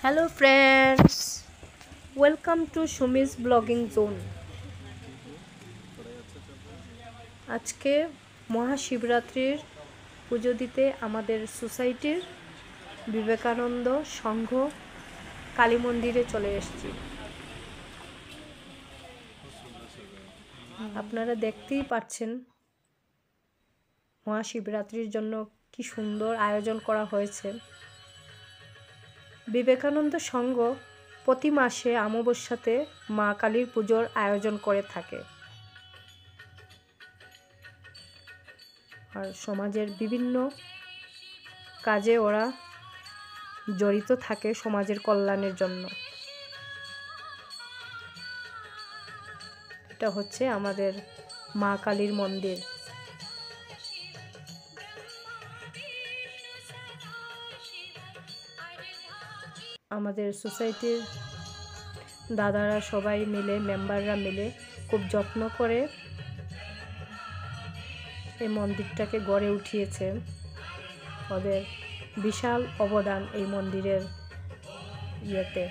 Hello friends, welcome to Sumi's blogging zone. আজকে মহাশিবরাত্রির পুজো দিতে আমাদের সোসাইটির বিবেকানন্দ সংঘ কালী মন্দিরে চলে এসেছি। আপনারা দেখতেই পাচ্ছেন মহাশিবরাত্রির জন্য কি সুন্দর আয়োজন করা হয়েছে। বিবেকানন্দ সংঘ প্রতি মাসে অমাবস্যাতে মা কালীর পুজোর আয়োজন করে থাকে, আর সমাজের বিভিন্ন কাজে ওরা জড়িত থাকে সমাজের কল্যাণের জন্য। এটা হচ্ছে আমাদের মা কালীর মন্দির। আমাদের সোসাইটির দাদারা সবাই মিলে, মেম্বাররা মিলে খুব যত্ন করে এই মন্দিরটাকে গড়ে উঠিয়েছে। ওদের বিশাল অবদান এই মন্দিরের ইয়েতে।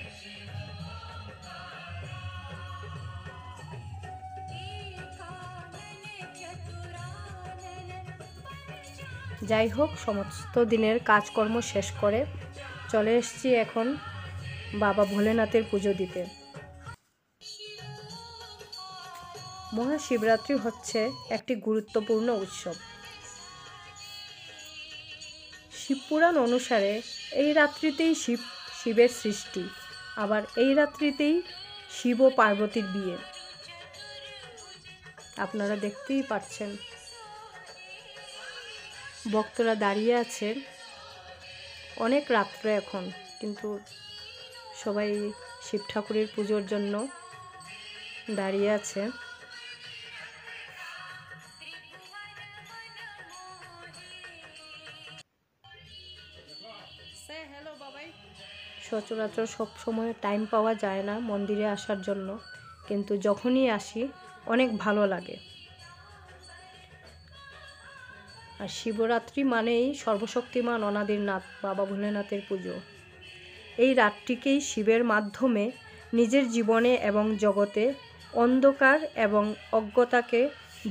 যাই হোক, সমস্ত দিনের কাজকর্ম শেষ করে চলে এসেছি এখন বাবা ভোলেনাথের পুজো দিতে। মহাশিবরাত্রি হচ্ছে একটি গুরুত্বপূর্ণ উৎসব। শিবপুরাণ অনুসারে এই রাত্রিতেই শিবের সৃষ্টি, আবার এই রাত্রিতেই শিব ও পার্বতীর বিয়ে। আপনারা দেখতেই পাচ্ছেন ভক্তরা দাঁড়িয়ে আছেন। অনেক রাত্রে এখন, কিন্তু সবাই শিব ঠাকুরের পুজোর জন্য দাঁড়িয়ে আছে। সচরাচর সব সময় টাইম পাওয়া যায় না মন্দিরে আসার জন্য, কিন্তু যখনই আসি অনেক ভালো লাগে। আর শিবরাত্রি মানেই সর্বশক্তিমান অনাদির নাথ বাবা ভোলেনাথের পুজো। এই রাতটিকেই শিবের মাধ্যমে নিজের জীবনে এবং জগতে অন্ধকার এবং অজ্ঞতাকে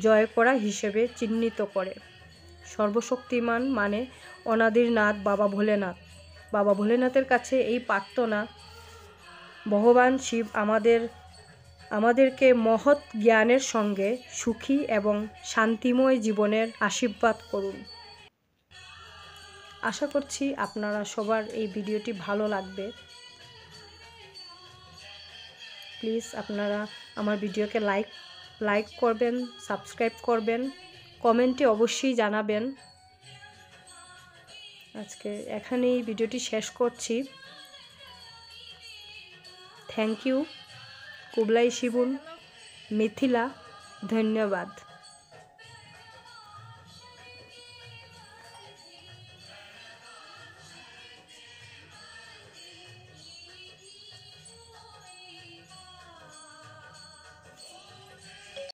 জয় করা হিসেবে চিহ্নিত করে। সর্বশক্তিমান মানে অনাদির নাথ বাবা ভোলেনাথ। বাবা ভোলেনাথের কাছে এই প্রার্থনা, ভগবান শিব আমাদেরকে মহৎ জ্ঞানের সঙ্গে সুখী এবং শান্তিময় জীবনের আশীর্বাদ করুন। আশা করছি আপনারা সবার এই ভিডিওটি ভালো লাগবে। প্লিজ আপনারা আমার ভিডিওকে লাইক করবেন, সাবস্ক্রাইব করবেন, কমেন্টে অবশ্যই জানাবেন। আজকে এখানেই ভিডিওটি শেষ করছি। Thank you. কুবলাই শিবুন, মিথিলা, ধন্যবাদ।